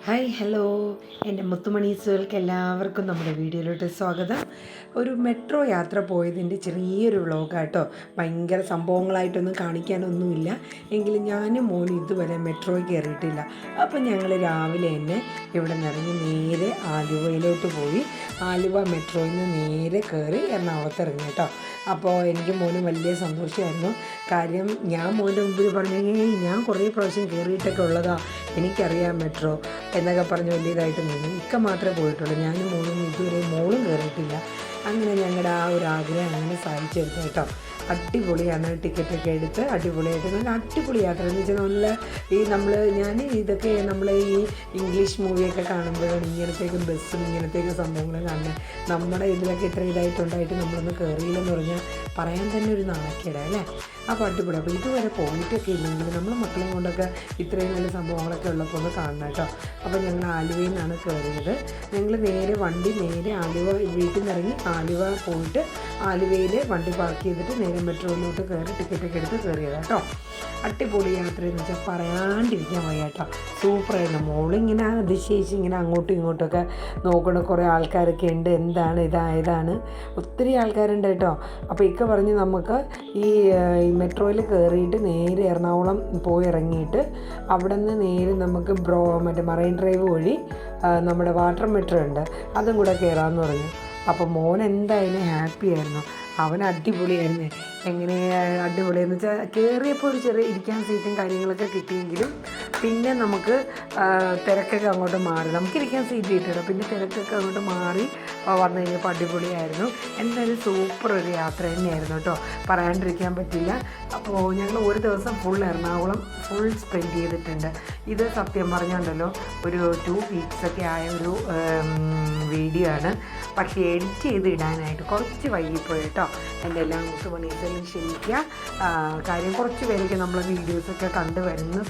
Hi hello എൻ്റെ മുത്തുമണീസുകൾക്ക് എല്ലാവർക്കും നമ്മുടെ വീഡിയോയിലോട്ട് സ്വാഗതം. ഒരു മെട്രോ യാത്ര പോയതിൻ്റെ ചെറിയൊരു വ്ളോഗാട്ടോ. ഭയങ്കര സംഭവങ്ങളായിട്ടൊന്നും കാണിക്കാനൊന്നുമില്ല. എങ്കിലും ഞാനും മോനും ഇതുവരെ മെട്രോയിൽ കയറിയിട്ടില്ല. അപ്പം ഞങ്ങൾ രാവിലെ തന്നെ ഇവിടെ നിറഞ്ഞ് നേരെ ആലുവയിലോട്ട് പോയി. ആലുവ മെട്രോയിൽ നിന്ന് നേരെ കയറി എറണാകുളത്ത് ഇറങ്ങി കേട്ടോ. അപ്പോൾ എനിക്ക് മോനും വലിയ സന്തോഷമായിരുന്നു. കാര്യം ഞാൻ മോൻ്റെ മുമ്പിൽ പറഞ്ഞു, ഞാൻ കുറേ പ്രാവശ്യം കയറിയിട്ടൊക്കെ ഉള്ളതാ, എനിക്കറിയാം മെട്രോ എന്നൊക്കെ പറഞ്ഞ് വലിയതായിട്ട് നിന്നു. ഇക്ക മാത്രമേ പോയിട്ടുള്ളൂ, ഞാനും മോനും ഇതുവരെ മോളും കയറിയിട്ടില്ല. അങ്ങനെ ഞങ്ങളുടെ ആ ഒരു ആഗ്രഹം അങ്ങനെ സാധിച്ചെടുത്തു കേട്ടോ. അടിപൊളിയാണ്, ടിക്കറ്റൊക്കെ എടുത്ത് അടിപൊളിയായിട്ട് നല്ല അടിപൊളി യാത്ര എന്ന് വെച്ചാൽ ഞാൻ ഇതൊക്കെ നമ്മൾ ഈ ഇംഗ്ലീഷ് മൂവിയൊക്കെ കാണുമ്പോഴാണ് ഇങ്ങനത്തേക്കും ബസ്സും ഇങ്ങനത്തേക്കും സംഭവങ്ങളും കാണുന്നത്. നമ്മുടെ ഇതിലൊക്കെ ഇത്ര ഇതായിട്ടുണ്ടായിട്ട് നമ്മളൊന്ന് കയറിയില്ലെന്ന് പറഞ്ഞാൽ പറയാൻ തന്നെ ഒരു നാണക്കേടാ അല്ലേ. അപ്പോൾ അടിപൊളി. അപ്പോൾ ഇതുവരെ പോയിട്ടൊക്കെ ഇല്ലെങ്കിൽ നമ്മൾ മക്കളെയും കൊണ്ടൊക്കെ ഇത്രയും നല്ല സംഭവങ്ങളൊക്കെ ഉള്ളപ്പോൾ ഒന്ന് കാണണം കേട്ടോ. അപ്പോൾ ഞങ്ങൾ ആലുവയിൽ നിന്നാണ് കയറിയത്. ഞങ്ങൾ നേരെ ആലുവ വീട്ടിൽ നിന്ന് ഇറങ്ങി ആലുവ പോയിട്ട് ആലുവയിൽ വണ്ടി പാർക്ക് ചെയ്തിട്ട് നേരെ മെട്രോയിലോട്ട് കയറി ടിക്കറ്റൊക്കെ എടുത്ത് കയറിയത് കേട്ടോ. അടിപൊളി യാത്രയെന്ന് വെച്ചാൽ പറയാണ്ടിരിക്കാൻ വയ്യ കേട്ടോ. സൂപ്പറായിരുന്നു. മോളിങ്ങനെ അതിശയിച്ച് ഇങ്ങനെ അങ്ങോട്ടും ഇങ്ങോട്ടൊക്കെ നോക്കണ കുറേ ആൾക്കാരൊക്കെ ഉണ്ട്, എന്താണ് ഇതായതാണ്, ഒത്തിരി ആൾക്കാരുണ്ട് കേട്ടോ. അപ്പോൾ ഇക്ക പറഞ്ഞ് നമുക്ക് ഈ മെട്രോയിൽ കയറിയിട്ട് നേരെ എറണാകുളം പോയി ഇറങ്ങിയിട്ട് അവിടെ നിന്ന് നേരെ നമുക്ക് മറ്റേ മറൈൻ ഡ്രൈവ് വഴി നമ്മുടെ വാട്ടർ മെട്രോ ഉണ്ട്, അതും കൂടെ കയറാമെന്ന് പറഞ്ഞു. അപ്പോൾ മോൻ എന്തായാലും ഹാപ്പി ആയിരുന്നു. അവൻ അടിപൊളിയായിരുന്നു. എങ്ങനെ അടിപൊളിയെന്ന് വെച്ചാൽ കയറിയപ്പോൾ ഒരു ചെറിയ ഇരിക്കാൻ സീറ്റും കാര്യങ്ങളൊക്കെ കിട്ടിയെങ്കിലും പിന്നെ നമുക്ക് തിരക്കൊക്കെ അങ്ങോട്ട് മാറി, നമുക്കിരിക്കാൻ സീറ്റ് കിട്ടിയില്ല, പിന്നെ തിരക്കൊക്കെ അങ്ങോട്ട് മാറി വന്നു കഴിഞ്ഞപ്പോൾ അടിപൊളിയായിരുന്നു. എന്തായാലും സൂപ്പർ ഒരു യാത്ര തന്നെയായിരുന്നു കേട്ടോ, പറയാണ്ടിരിക്കാൻ പറ്റില്ല. അപ്പോൾ ഞങ്ങൾ ഒരു ദിവസം എറണാകുളം ഫുൾ സ്പെൻഡ് ചെയ്തിട്ടുണ്ട്. ഇത് സത്യം പറഞ്ഞുണ്ടല്ലോ ഒരു 2 വീക്സൊക്കെ ആയ ഒരു വീഡിയോ ആണ്. പക്ഷേ എഡിറ്റ് ചെയ്ത് ഇടാനായിട്ട് കുറച്ച് വൈകിപ്പോയി കേട്ടോ. എൻ്റെ എല്ലാ മുത്തുമണീസെല്ലാം ക്ഷമിക്കുക. കാര്യം കുറച്ച് പേരൊക്കെ നമ്മളെ വീഡിയോസൊക്കെ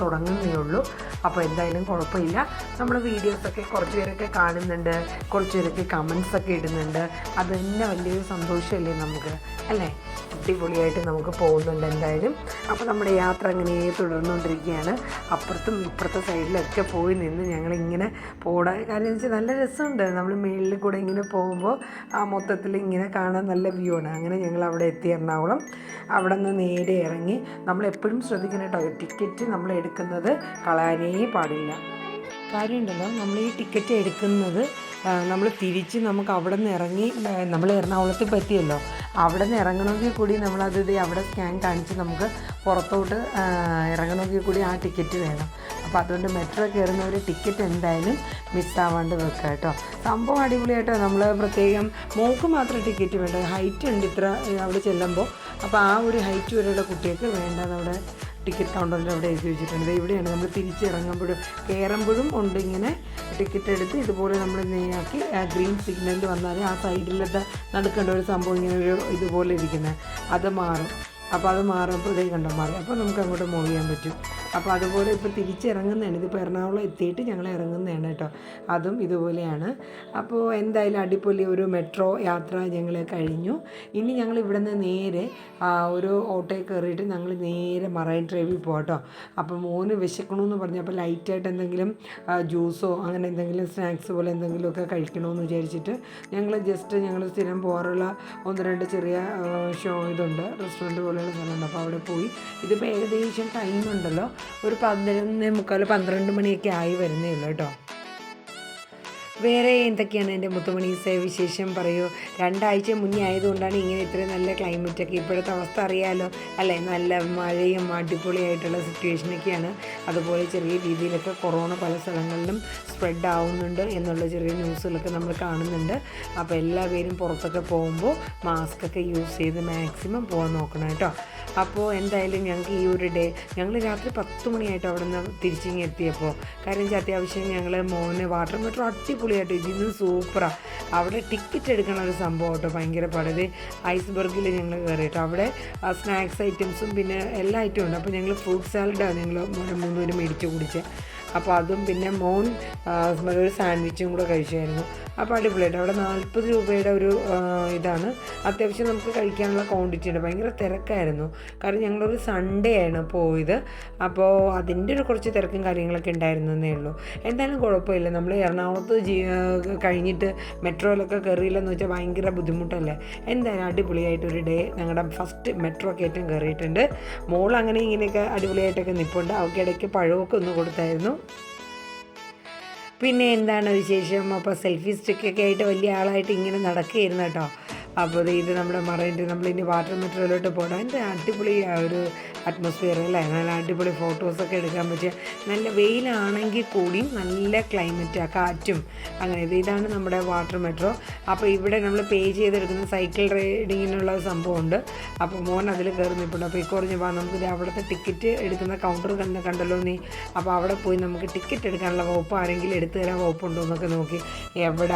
തുടങ്ങുന്നേ ഉള്ളൂ. അപ്പോൾ എന്തായാലും കുഴപ്പമില്ല. നമ്മൾ വീഡിയോസൊക്കെ കുറച്ച് പേരൊക്കെ കാണുന്നുണ്ട്, കുറച്ച് പേരൊക്കെ കമൻസൊക്കെ ഇടുന്നുണ്ട്. അത് തന്നെ വലിയൊരു സന്തോഷമല്ലേ നമുക്ക്, അല്ലേ. അടിപൊളിയായിട്ട് നമുക്ക് പോകുന്നുണ്ട് എന്തായാലും. അപ്പോൾ നമ്മുടെ യാത്ര അങ്ങനെ തുടർന്നുകൊണ്ടിരിക്കുകയാണ്. അപ്പുറത്തും ഇപ്പുറത്തെ സൈഡിലൊക്കെ പോയി നിന്ന് ഞങ്ങളിങ്ങനെ പോടാൻ, കാരണം എന്ന് വെച്ചാൽ നല്ല രസമുണ്ട്. നമ്മൾ മേളിൽ കൂടെ ഇങ്ങനെ പോകുമ്പോൾ ആ മൊത്തത്തിൽ ഇങ്ങനെ കാണാൻ നല്ല വ്യൂ ആണ്. അങ്ങനെ ഞങ്ങൾ അവിടെ എത്തി എറണാകുളം. അവിടെ നിന്ന് നേരെ ഇറങ്ങി. നമ്മളെപ്പോഴും ശ്രദ്ധിക്കണം കേട്ടോ, ടിക്കറ്റ് നമ്മൾ എടുക്കുന്നത് കളയാനേ പാടില്ല. കാര്യമുണ്ടല്ലോ, നമ്മൾ ഈ ടിക്കറ്റ് എടുക്കുന്നത് നമ്മൾ തിരിച്ച് നമുക്ക് അവിടെ നിന്ന് ഇറങ്ങി, നമ്മൾ എറണാകുളത്ത് പറ്റിയല്ലോ, അവിടെ നിന്ന് ഇറങ്ങണമെങ്കിൽ കൂടി നമ്മളത് അവിടെ സ്കാൻ കാണിച്ച് നമുക്ക് പുറത്തോട്ട് ഇറങ്ങണമെങ്കിൽ കൂടി ആ ടിക്കറ്റ് വേണം. അപ്പോൾ അതുകൊണ്ട് മെട്രോ കയറുന്നവർ ടിക്കറ്റ് എന്തായാലും മിസ്സാവാണ്ട് വെക്കുക കേട്ടോ. സംഭവം അടിപൊളിയായിട്ടോ. നമ്മൾ പ്രത്യേകം മോൾക്ക് മാത്രം ടിക്കറ്റ് വേണ്ട, ഹൈറ്റ് ഉണ്ട് ഇത്ര അവിടെ ചെല്ലുമ്പോൾ. അപ്പോൾ ആ ഒരു ഹൈറ്റ് വരെയുള്ള കുട്ടികൾക്ക് വേണ്ടത് അവിടെ ടിക്കറ്റ് കൗണ്ടറിൽ അവിടെ എഴുതി വെച്ചിട്ടുണ്ട്. ഇവിടെയാണ് നമ്മൾ തിരിച്ചിറങ്ങുമ്പോഴും കയറുമ്പോഴും ഉണ്ട് ഇങ്ങനെ ടിക്കറ്റ് എടുത്ത് ഇതുപോലെ നമ്മൾ നേരാക്കി ഗ്രീൻ സിഗ്നൽ വന്നാൽ ആ സൈഡിലത്തെ നടുക്കേണ്ട ഒരു സംഭവം ഇങ്ങനെ ഒരു ഇതുപോലെ ഇരിക്കുന്നത് അത് മാറും. അപ്പോൾ അത് മാറുമ്പോൾ ഇതേ കണ്ടോ മാറി, അപ്പോൾ നമുക്ക് അങ്ങോട്ട് മൂവ് ചെയ്യാൻ പറ്റും. അപ്പോൾ അതുപോലെ ഇപ്പോൾ തിരിച്ചിറങ്ങുന്നതാണ്. ഇതിപ്പോൾ എറണാകുളം എത്തിയിട്ട് ഞങ്ങൾ ഇറങ്ങുന്നതാണ് കേട്ടോ. അതും ഇതുപോലെയാണ്. അപ്പോൾ എന്തായാലും അടിപൊളി ഒരു മെട്രോ യാത്ര ഞങ്ങൾ കഴിഞ്ഞു. ഇനി ഞങ്ങൾ ഇവിടെ നിന്ന് നേരെ ഒരു ഓട്ടോയിൽ കയറിയിട്ട് ഞങ്ങൾ നേരെ മറൈൻ ഡ്രൈവിൽ പോകാം കേട്ടോ. അപ്പോൾ മോന് വിശക്കണമെന്ന് പറഞ്ഞപ്പോൾ ലൈറ്റായിട്ട് എന്തെങ്കിലും ജ്യൂസോ അങ്ങനെ എന്തെങ്കിലും സ്നാക്സ് പോലെ എന്തെങ്കിലുമൊക്കെ കഴിക്കണമെന്ന് വിചാരിച്ചിട്ട് ഞങ്ങൾ സ്ഥിരം പോകാറുള്ള 1-2 ചെറിയ ഇതുണ്ട്, റെസ്റ്റോറൻറ്റ് പോലെയുള്ള സ്ഥലമുണ്ട്. അപ്പോൾ അവിടെ പോയി. ഇതിപ്പോൾ ഏകദേശം ടൈമുണ്ടല്ലോ, ഒരു 11:45 12 മണിയൊക്കെ ആയി വരുന്നേ ഉള്ളൂ കേട്ടോ. വേറെ എന്തൊക്കെയാണ് എൻ്റെ മുത്തുമണീസെ വിശേഷം പറയൂ. 2 ആഴ്ച മുന്നേ ആയതുകൊണ്ടാണ് ഇങ്ങനെ ഇത്രയും നല്ല ക്ലൈമറ്റൊക്കെ. ഇപ്പോഴത്തെ അവസ്ഥ അറിയാമല്ലോ അല്ലേ, നല്ല മഴയും അടിപൊളിയായിട്ടുള്ള സിറ്റുവേഷനൊക്കെയാണ്. അതുപോലെ ചെറിയ രീതിയിലൊക്കെ കൊറോണ പല സ്ഥലങ്ങളിലും സ്പ്രെഡ് ആവുന്നുണ്ട് എന്നുള്ള ചെറിയ ന്യൂസുകളൊക്കെ നമ്മൾ കാണുന്നുണ്ട്. അപ്പോൾ എല്ലാവരും പുറത്തൊക്കെ പോകുമ്പോൾ മാസ്കൊക്കെ യൂസ് ചെയ്ത് മാക്സിമം പോകാൻ നോക്കണം കേട്ടോ. അപ്പോൾ എന്തായാലും ഞങ്ങൾക്ക് ഈ ഒരു ഞങ്ങൾ രാത്രി 10 മണിയായിട്ട് അവിടെ നിന്ന് തിരിച്ചിങ്ങി എത്തിയപ്പോൾ. കാര്യം വെച്ചാൽ അത്യാവശ്യം ഞങ്ങൾ മോന് വാട്ടർ മെട്രോ അടിപൊളിയായിട്ട് ഇതിന്ന് സൂപ്പറാണ്. അവിടെ ടിക്കറ്റ് എടുക്കണ ഒരു സംഭവം കേട്ടോ, ഭയങ്കര പടത് ഐസ്ബർഗിൽ ഞങ്ങൾ കയറിയിട്ടോ. അവിടെ സ്നാക്സ് ഐറ്റംസും പിന്നെ എല്ലാ ഐറ്റവും ഉണ്ട്. അപ്പോൾ ഞങ്ങൾ ഫ്രൂട്ട് സാലഡാണ് ഞങ്ങൾ 3 പേരും മേടിച്ച് കുടിച്ചത്. അപ്പോൾ അതും പിന്നെ മോൻ ഒരു സാൻഡ്വിച്ചും കൂടെ കഴിച്ചായിരുന്നു. അപ്പോൾ അടിപൊളിയായിട്ട് അവിടെ 40 രൂപയുടെ ഒരു ഇതാണ്. അത്യാവശ്യം നമുക്ക് കഴിക്കാനുള്ള ക്വാണ്ടിറ്റി ഉണ്ട്. ഭയങ്കര തിരക്കായിരുന്നു, കാരണം ഞങ്ങളൊരു സൺഡേ ആണ് പോയത്. അപ്പോൾ അതിൻ്റെ ഒരു കുറച്ച് തിരക്കും കാര്യങ്ങളൊക്കെ ഉണ്ടായിരുന്നേ ഉള്ളൂ. എന്തായാലും കുഴപ്പമില്ല. നമ്മൾ എറണാകുളത്ത് കഴിഞ്ഞിട്ട് മെട്രോയിലൊക്കെ കയറിയില്ലെന്ന് വെച്ചാൽ ഭയങ്കര ബുദ്ധിമുട്ടല്ലേ. എന്തായാലും അടിപൊളിയായിട്ടൊരു ഡേ ഞങ്ങളുടെ ഫസ്റ്റ് മെട്രോ കയറ്റം കയറിയിട്ടുണ്ട്. മോൾ അങ്ങനെ ഇങ്ങനെയൊക്കെ അടിപൊളിയായിട്ടൊക്കെ നിൽപ്പുണ്ട്. അവൾക്ക് ഇടയ്ക്ക് പഴമൊക്കെ ഒന്ന് കൊടുത്തായിരുന്നു. പിന്നെ എന്താണ് വിശേഷം? അപ്പോൾ സെൽഫി സ്റ്റിക്കൊക്കെ ആയിട്ട് വലിയ ആളായിട്ട് ഇങ്ങനെ നടക്കുകയായിരുന്നു കേട്ടോ. അപ്പോൾ ഇത് നമ്മുടെ മറൈൻ്റെ നമ്മളിനി വാട്ടർ മെട്രോയിലോട്ട് പോകണം. എൻ്റെ അടിപൊളി ഒരു അറ്റ്മോസ്ഫിയർ അല്ലേ, നല്ല അടിപൊളി ഫോട്ടോസൊക്കെ എടുക്കാൻ പറ്റിയ, നല്ല വെയിലാണെങ്കിൽ കൂടിയും നല്ല ക്ലൈമറ്റ്, കാറ്റും അങ്ങനെ. ഇതാണ് നമ്മുടെ വാട്ടർ മെട്രോ. അപ്പോൾ ഇവിടെ നമ്മൾ പേ ചെയ്തെടുക്കുന്ന സൈക്കിൾ റൈഡിങ്ങിനുള്ള സംഭവമുണ്ട്. അപ്പോൾ മോൻ അതിൽ കയറി നിൽപ്പുണ്ട്. അപ്പോൾ ഈ കുറഞ്ഞ് നമുക്ക് അവിടുത്തെ ടിക്കറ്റ് എടുക്കുന്ന കൗണ്ടർ കണ്ടല്ലോ നീ. അപ്പോൾ അവിടെ പോയി നമുക്ക് ടിക്കറ്റ് എടുക്കാനുള്ള വകുപ്പ് ആരെങ്കിലും എടുത്തു തരാൻ വകുപ്പുണ്ടോ എന്നൊക്കെ നോക്കി.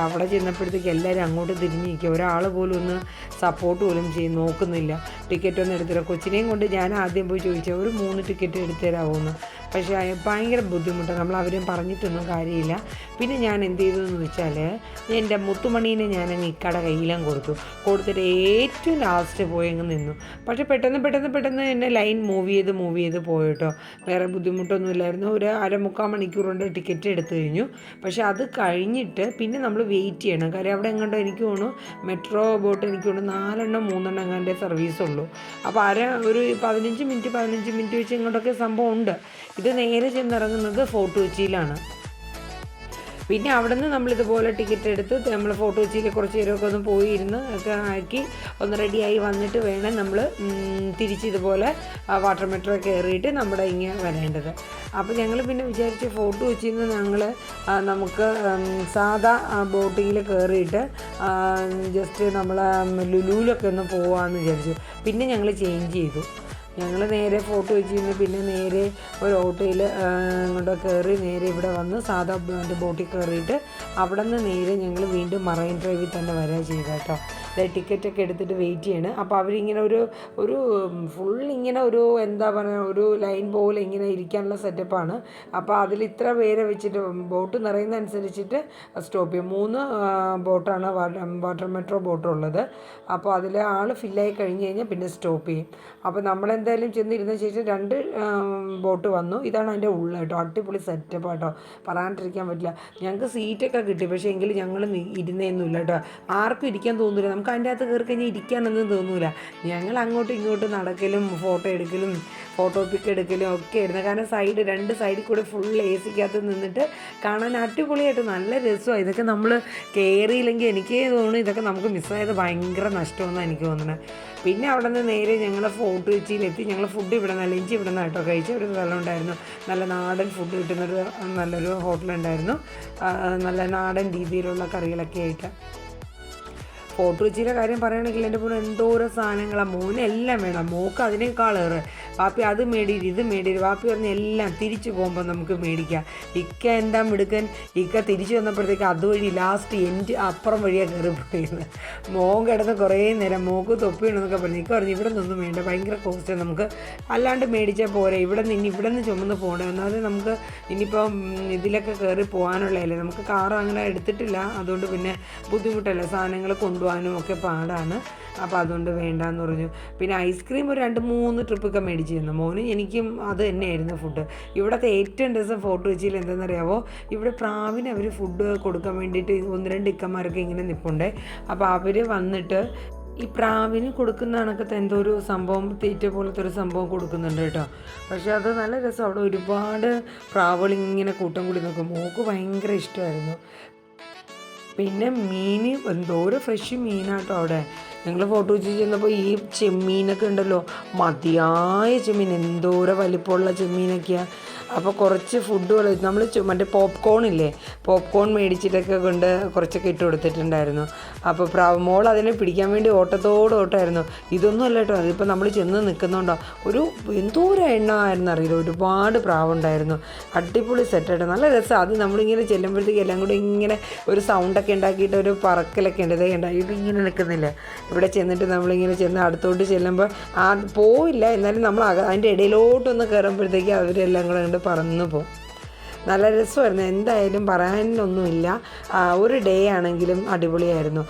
അവിടെ ചെന്നപ്പോഴത്തേക്ക് എല്ലാവരും അങ്ങോട്ട് തിരിഞ്ഞ് നിൽക്കുക. ഒരാൾ പോലും ഒന്ന് സപ്പോർട്ട് പോലും നോക്കുന്നില്ല. ടിക്കറ്റ് ഒന്നും എടുത്തില്ല. കൊച്ചിനെയും കൊണ്ട് ഞാൻ ആദ്യം പോയി ചോദിച്ചാൽ ഒരു 3 ടിക്കറ്റ് എടുത്തു തരാമോന്ന്. പക്ഷേ ഭയങ്കര ബുദ്ധിമുട്ടാണ്. നമ്മൾ അവരും പറഞ്ഞിട്ടൊന്നും കാര്യമില്ല. പിന്നെ ഞാൻ എന്ത് ചെയ്തു എന്ന് വെച്ചാൽ, എൻ്റെ മുത്തുമണീനെ ഞാനങ്ങ് ഇക്കടെ കയ്യിലും കൊടുത്തിട്ട് ഏറ്റവും ലാസ്റ്റ് പോയി അങ്ങ് നിന്നു. പക്ഷേ പെട്ടെന്ന് എൻ്റെ ലൈൻ മൂവ് ചെയ്ത് പോയിട്ടോ. വേറെ ബുദ്ധിമുട്ടൊന്നും ഇല്ലായിരുന്നു. ഒരു 3/4 മണിക്കൂർ കൊണ്ട് ടിക്കറ്റ് എടുത്തു കഴിഞ്ഞു. പക്ഷേ അത് കഴിഞ്ഞിട്ട് പിന്നെ നമ്മൾ വെയിറ്റ് ചെയ്യണം. കാര്യം അവിടെ എങ്ങോട്ടോ എനിക്ക് തോന്നുന്നു മെട്രോ ബോട്ട് എനിക്ക് തോന്നുന്നു 3 എങ്ങാണ്ടേ സർവീസുള്ളൂ. അപ്പോൾ ഒരു 15 മിനിറ്റ് വെച്ച് ഇങ്ങോട്ടൊക്കെ സംഭവം ഉണ്ട്. ഇത് നേരെ ചെന്നിറങ്ങുന്നത് ഫോർട്ട് കൊച്ചിയിലാണ്. പിന്നെ അവിടെ നിന്ന് നമ്മളിതുപോലെ ടിക്കറ്റ് എടുത്ത് നമ്മൾ ഫോർട്ട് കൊച്ചിയിൽ കുറച്ച് നേരമൊക്കെ ഒന്ന് പോയി ഇരുന്ന് ഒക്കെ ആക്കി ഒന്ന് റെഡിയായി വന്നിട്ട് വേണം നമ്മൾ തിരിച്ചിതുപോലെ വാട്ടർ മെട്രോ കയറിയിട്ട് നമ്മുടെ ഇങ്ങനെ വരേണ്ടത്. അപ്പോൾ ഞങ്ങൾ പിന്നെ വിചാരിച്ച് ഫോർട്ട് കൊച്ചിയിൽ നിന്ന് നമുക്ക് സാധാ ബോട്ടിങ്ങിൽ കയറിയിട്ട് ജസ്റ്റ് നമ്മൾ ലുലുവിലൊക്കെ ഒന്ന് പോകാമെന്ന് വിചാരിച്ചു. പിന്നെ ഞങ്ങൾ ചേഞ്ച് ചെയ്തു. ഞങ്ങൾ നേരെ ഫോർട്ട് കൊച്ചിയിൽ പിന്നെ നേരെ ഒരു ഓട്ടോയിൽ ഇങ്ങോട്ട് കയറി നേരെ ഇവിടെ വന്ന് സാധാ ബോട്ടിൽ കയറിയിട്ട് അവിടെ നിന്ന് നേരെ ഞങ്ങൾ വീണ്ടും മറൈൻ ഡ്രൈവിൽ തന്നെ വരിക ചെയ്ത കേട്ടോ. ടിക്കറ്റൊക്കെ എടുത്തിട്ട് വെയിറ്റ് ചെയ്യണം. അപ്പോൾ അവരിങ്ങനെ ഒരു ഫുൾ ഇങ്ങനെ ഒരു എന്താ പറയുക, ഒരു ലൈൻ പോലെ ഇങ്ങനെ ഇരിക്കാനുള്ള സെറ്റപ്പാണ്. അപ്പോൾ അതിൽ ഇത്ര പേരെ വെച്ചിട്ട് ബോട്ട് നിറയുന്നതനുസരിച്ചിട്ട് സ്റ്റോപ്പ് ചെയ്യും. 3 ബോട്ടാണ് വാട്ടർ മെട്രോ ബോട്ടുള്ളത്. അപ്പോൾ അതിൽ ആൾ ഫില്ലായി കഴിഞ്ഞ് കഴിഞ്ഞാൽ പിന്നെ സ്റ്റോപ്പ് ചെയ്യും. അപ്പോൾ നമ്മളെന്തായാലും ചെന്നിരുന്ന ശേഷം 2 ബോട്ട് വന്നു. ഇതാണ് അതിൻ്റെ ഉള്ള കേട്ടോ. അടിപൊളി സെറ്റപ്പ് കേട്ടോ, പറയാണ്ടിരിക്കാൻ പറ്റില്ല. ഞങ്ങൾക്ക് സീറ്റൊക്കെ കിട്ടി, പക്ഷേ എങ്കിലും ഞങ്ങൾ ഇരുന്നേന്നുമില്ല കേട്ടോ. ആർക്കും ഇരിക്കാൻ തോന്നില്ല. നമുക്ക് അതിൻ്റെ അകത്ത് കയറി കഴിഞ്ഞാൽ ഇരിക്കാനൊന്നും തോന്നില്ല. ഞങ്ങൾ അങ്ങോട്ടും ഇങ്ങോട്ടും നടക്കലും ഫോട്ടോ എടുക്കലും ഫോട്ടോ പിക്ക് എടുക്കലും ഒക്കെ ആയിരുന്നു. കാരണം 2 സൈഡിൽ കൂടെ ഫുൾ AC-ക്കകത്ത് നിന്നിട്ട് കാണാൻ അടിപൊളിയായിട്ട് നല്ല രസമാണ്. ഇതൊക്കെ നമ്മൾ കയറിയില്ലെങ്കിൽ എനിക്ക് തോന്നുന്നു ഇതൊക്കെ നമുക്ക് മിസ്സായത് ഭയങ്കര നഷ്ടമെന്നാണ് എനിക്ക് തോന്നുന്നത്. പിന്നെ അവിടെ നിന്ന് നേരെ ഞങ്ങൾ ഫോർട്ട് കൊച്ചിയിലെത്തി. ഞങ്ങൾ ഫുഡ് ഇവിടെ നിന്ന് ലഞ്ച് ഇവിടെ നിന്ന് കേട്ടോ കഴിച്ച ഒരു സ്ഥലം ഉണ്ടായിരുന്നു. നല്ല നാടൻ ഫുഡ് കിട്ടുന്നൊരു നല്ലൊരു ഹോട്ടലുണ്ടായിരുന്നു. നല്ല നാടൻ രീതിയിലുള്ള കറികളൊക്കെ ആയിട്ട്. ഫോർട്ട് കൊച്ചിയിലെ കാര്യം പറയുകയാണെങ്കിൽ എൻ്റെ പോലെ എന്തോരോ സാധനങ്ങളാണ്. മോനെല്ലാം വേണം, മോക്ക് അതിനേക്കാളേറെ. വാപ്പി അത് മേടിയിട്ട് ഇത് മേടിയിട്ട് വാപ്പി പറഞ്ഞ് എല്ലാം തിരിച്ചു പോകുമ്പോൾ നമുക്ക് മേടിക്കാം. ഇക്ക എന്താ മിടുക്കൻ, ഇക്ക തിരിച്ചു വന്നപ്പോഴത്തേക്ക് അതുവഴി ലാസ്റ്റ് അപ്പുറം വഴിയാണ് കയറിപ്പോയത്. മോൻ കിടന്ന് കുറേ നേരം മോക്ക് തൊപ്പിയുണ്ടെന്നൊക്കെ പറഞ്ഞു. ഇക്ക പറഞ്ഞു ഇവിടെ നിന്നൊന്നും വേണ്ട, ഭയങ്കര കോസ്റ്റ്, നമുക്ക് അല്ലാണ്ട് മേടിച്ചാൽ പോരെ, ഇവിടെ നിന്ന് ചുമന്ന് പോകണേ. ഒന്നാമത് നമുക്ക് ഇനിയിപ്പം ഇതിലൊക്കെ കയറി പോകാനുള്ളതല്ലേ, നമുക്ക് കാറ് അങ്ങനെ എടുത്തിട്ടില്ല. അതുകൊണ്ട് പിന്നെ ബുദ്ധിമുട്ടല്ലേ, സാധനങ്ങൾ കൊണ്ടുപോകാനും ഒക്കെ പാടാണ്. അപ്പോൾ അതുകൊണ്ട് വേണ്ടാന്ന് പറഞ്ഞു. പിന്നെ ഐസ്ക്രീം ഒരു 2-3 ട്രിപ്പൊക്കെ മേടിച്ചിരുന്നു. മോനും എനിക്കും അത് തന്നെയായിരുന്നു ഫുഡ്. ഇവിടുത്തെ ഏറ്റവും രസം ഫോർട്ട് കൊച്ചിയിൽ എന്തെന്നറിയാവോ, ഇവിടെ പ്രാവിന് അവർ ഫുഡ് കൊടുക്കാൻ വേണ്ടിയിട്ട് 1-2 ഇക്കന്മാരൊക്കെ ഇങ്ങനെ നിൽപ്പുണ്ടേ. അപ്പോൾ അവർ വന്നിട്ട് ഈ പ്രാവിന് കൊടുക്കുന്ന കണക്കത്തെ എന്തോ ഒരു സംഭവം, തീറ്റ പോലത്തെ ഒരു സംഭവം കൊടുക്കുന്നുണ്ട് കേട്ടോ. പക്ഷേ അത് നല്ല രസം. അവിടെ ഒരുപാട് പ്രാവുകളിങ്ങനെ കൂട്ടം കൂടി നോക്കും. മോക്ക് ഭയങ്കര ഇഷ്ടമായിരുന്നു. പിന്നെ മീൻ എന്തോരം ഫ്രഷ് മീനാട്ടോ അവിടെ. ഞങ്ങൾ ഫോട്ടോ വെച്ച് ചെന്നപ്പോൾ ഈ ചെമ്മീനൊക്കെ ഉണ്ടല്ലോ, മതിയായ ചെമ്മീൻ, എന്തോരം വലിപ്പമുള്ള ചെമ്മീനൊക്കെയാണ്. അപ്പോൾ കുറച്ച് ഫുഡുകൾ നമ്മൾ മറ്റേ പോപ്കോൺ മേടിച്ചിട്ടൊക്കെ കൊണ്ട് കുറച്ചൊക്കെ ഇട്ട് കൊടുത്തിട്ടുണ്ടായിരുന്നു. അപ്പോൾ മോൾ അതിനെ പിടിക്കാൻ വേണ്ടി ഓട്ടമായിരുന്നു. ഇതൊന്നും അല്ല കേട്ടോ, അതിപ്പോൾ നമ്മൾ ചെന്ന് നിൽക്കുന്നുണ്ടോ ഒരു എന്തോരം എണ്ണമായിരുന്നു അറിയില്ല, ഒരുപാട് പ്രാവുണ്ടായിരുന്നു. അടിപൊളി സെറ്റായിട്ട് നല്ല രസം. അത് നമ്മളിങ്ങനെ ചെല്ലുമ്പോഴത്തേക്ക് എല്ലാം കൂടി ഇങ്ങനെ ഒരു സൗണ്ടൊക്കെ ഉണ്ടാക്കിയിട്ട് ഒരു പറക്കലൊക്കെ ഉണ്ട്. ഇതേ ഉണ്ടായിട്ട് ഇങ്ങനെ നിൽക്കുന്നില്ല. ഇവിടെ ചെന്നിട്ട് നമ്മളിങ്ങനെ ചെന്ന് അടുത്തോട്ട് ചെല്ലുമ്പോൾ പോയില്ല, എന്നാലും നമ്മൾ അതിൻ്റെ ഇടയിലോട്ടൊന്ന് കയറുമ്പോഴത്തേക്ക് അവരെല്ലാം കൂടെ പറന്നു പോകും. നല്ല രസമായിരുന്നു. എന്തായാലും പറയാനൊന്നുമില്ല. ഒരു ഡേ ആണെങ്കിലും അടിപൊളിയായിരുന്നു.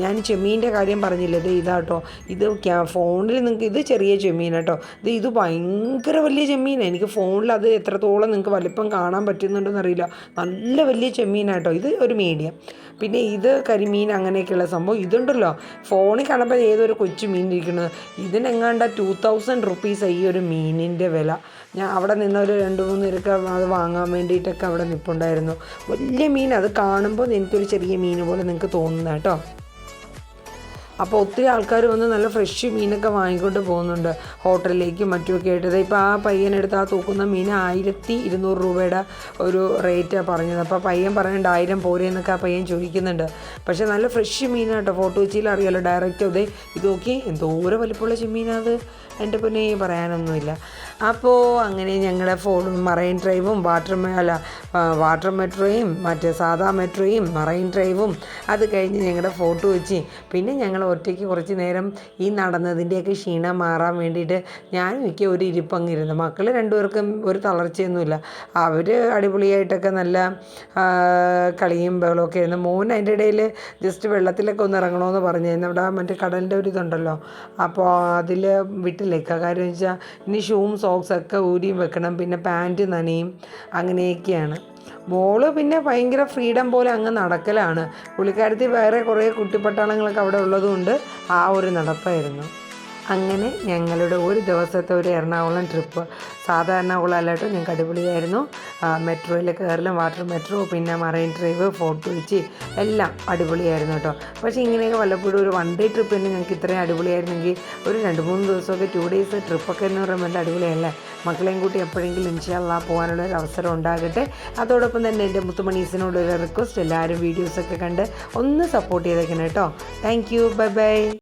ഞാൻ ചെമ്മീൻ്റെ കാര്യം പറഞ്ഞില്ലേ, ഇതാട്ടോ. ഇത് ഫോണിൽ നിങ്ങൾക്ക് ഇത് ചെറിയ ചെമ്മീൻ കേട്ടോ. ഇത് ഭയങ്കര വലിയ ചെമ്മീനാണ്. എനിക്ക് ഫോണിൽ അത് എത്രത്തോളം നിങ്ങൾക്ക് വലിപ്പം കാണാൻ പറ്റുന്നുണ്ടെന്ന് അറിയില്ല. നല്ല വലിയ ചെമ്മീനാട്ടോ. ഇത് ഒരു മീഡിയം. പിന്നെ ഇത് കരിമീൻ അങ്ങനെയൊക്കെയുള്ള സംഭവം. ഇതുണ്ടല്ലോ, ഫോണിൽ കാണുമ്പോൾ ഏതൊരു കൊച്ചു മീൻ ഇരിക്കുന്നത്. ഇതിനെങ്ങാണ്ട 2000 റുപ്പീസ് ഈ ഒരു മീനിൻ്റെ വില. ഞാൻ അവിടെ നിന്നൊരു 2-3 പേരൊക്കെ അത് വാങ്ങാൻ വേണ്ടിയിട്ടൊക്കെ അവിടെ നിൽപ്പുണ്ടായിരുന്നു. വലിയ മീൻ. അത് കാണുമ്പോൾ എനിക്കൊരു ചെറിയ മീൻ പോലെ നിങ്ങൾക്ക് തോന്നുന്നത് കേട്ടോ. അപ്പോൾ ഒത്തിരി ആൾക്കാർ വന്ന് നല്ല ഫ്രഷ് മീനൊക്കെ വാങ്ങിക്കൊണ്ട് പോകുന്നുണ്ട് ഹോട്ടലിലേക്കും മറ്റുമൊക്കെ ആയിട്ട്. ഇപ്പോൾ ആ പയ്യനെടുത്ത് തൂക്കുന്ന മീൻ 1200 രൂപയുടെ ഒരു റേറ്റാണ് പറഞ്ഞത്. അപ്പോൾ പയ്യൻ പറയേണ്ട 1000 പോരെന്നൊക്കെ ആ പയ്യൻ ചോദിക്കുന്നുണ്ട്. പക്ഷേ നല്ല ഫ്രഷ് മീനാട്ടോ. ഫോട്ടോ വെച്ചിൽ അറിയാലോ ഡയറക്റ്റ്. ഇത് നോക്കി എന്തോരം വലിപ്പമുള്ള ചെമ്മീനത്. എൻ്റെ പിന്നെ പറയാനൊന്നുമില്ല. അപ്പോൾ അങ്ങനെ ഞങ്ങളുടെ മറൈൻ ഡ്രൈവും വാട്ടർ മെട്രോയും മറ്റേ സാധാ മെട്രോയും മറൈൻ ഡ്രൈവും അത് കഴിഞ്ഞ് ഞങ്ങളുടെ ഫോട്ടോ വെച്ച് പിന്നെ ഞങ്ങൾ ഒറ്റയ്ക്ക് കുറച്ച് നേരം ഈ നടന്നതിൻ്റെയൊക്കെ ക്ഷീണം മാറാൻ വേണ്ടിയിട്ട് ഞാനും എനിക്ക് ഒരു ഇരിപ്പങ്ങിരുന്നു. മക്കൾ രണ്ടുപേർക്കും ഒരു തളർച്ചയൊന്നുമില്ല. അവർ അടിപൊളിയായിട്ടൊക്കെ നല്ല കളിയും ബഹളമൊക്കെ ആയിരുന്നു. മോൻ അതിൻ്റെ ഇടയിൽ ജസ്റ്റ് വെള്ളത്തിലൊക്കെ ഒന്ന് ഇറങ്ങണമെന്ന് പറഞ്ഞായിരുന്നു. അവിടെ മറ്റേ കടലിൻ്റെ ഒരു ഇതുണ്ടല്ലോ, അപ്പോൾ അതിൽ വിട്ടില്ലേക്കുക. കാര്യം വെച്ചാൽ ഇനി ഷൂവും സോക്സൊക്കെ ഊരിയും വെക്കണം. പിന്നെ പാൻറ്റ് നനയും. അങ്ങനെയൊക്കെയാണ്. മോള് പിന്നെ ഭയങ്കര ഫ്രീഡം പോലെ അങ്ങ് നടക്കലാണ്. പുള്ളിക്കാരത്തി വേറെ കുറേ കുട്ടിപ്പട്ടാളങ്ങളൊക്കെ അവിടെ ഉള്ളതുകൊണ്ട് ആ ഒരു നടപ്പായിരുന്നു. അങ്ങനെ ഞങ്ങളുടെ ഒരു ദിവസത്തെ ഒരു എറണാകുളം ട്രിപ്പ്, സാധാരണ എറണാകുളം അല്ലാട്ടോ, ഞങ്ങൾക്ക് അടിപൊളിയായിരുന്നു. മെട്രോയിൽ കയറലും വാട്ടർ മെട്രോ പിന്നെ മറൈൻ ഡ്രൈവ് ഫോർട്ട് കൊച്ചി എല്ലാം അടിപൊളിയായിരുന്നു കേട്ടോ. പക്ഷേ ഇങ്ങനെയൊക്കെ വല്ലപ്പോഴും ഒരു 1 ഡേ ട്രിപ്പ് തന്നെ ഞങ്ങൾക്ക് ഇത്രയും അടിപൊളിയായിരുന്നെങ്കിൽ ഒരു 2-3 ദിവസമൊക്കെ 2 ഡേയ്സ് ട്രിപ്പൊക്കെ എന്ന് പറയുമ്പോൾ നല്ല അടിപൊളിയല്ലേ. മക്കളെയും കൂട്ടി എപ്പോഴെങ്കിലും ഇൻഷാ അല്ലാഹ് പോകാനുള്ള ഒരു അവസരം ഉണ്ടാകട്ടെ. അതോടൊപ്പം തന്നെ എൻ്റെ മുത്തുമണീസിനോടൊരു റിക്വസ്റ്റ്, എല്ലാവരും വീഡിയോസൊക്കെ കണ്ട് ഒന്ന് സപ്പോർട്ട് ചെയ്തേക്കണം കേട്ടോ. Thank you. Bye bye.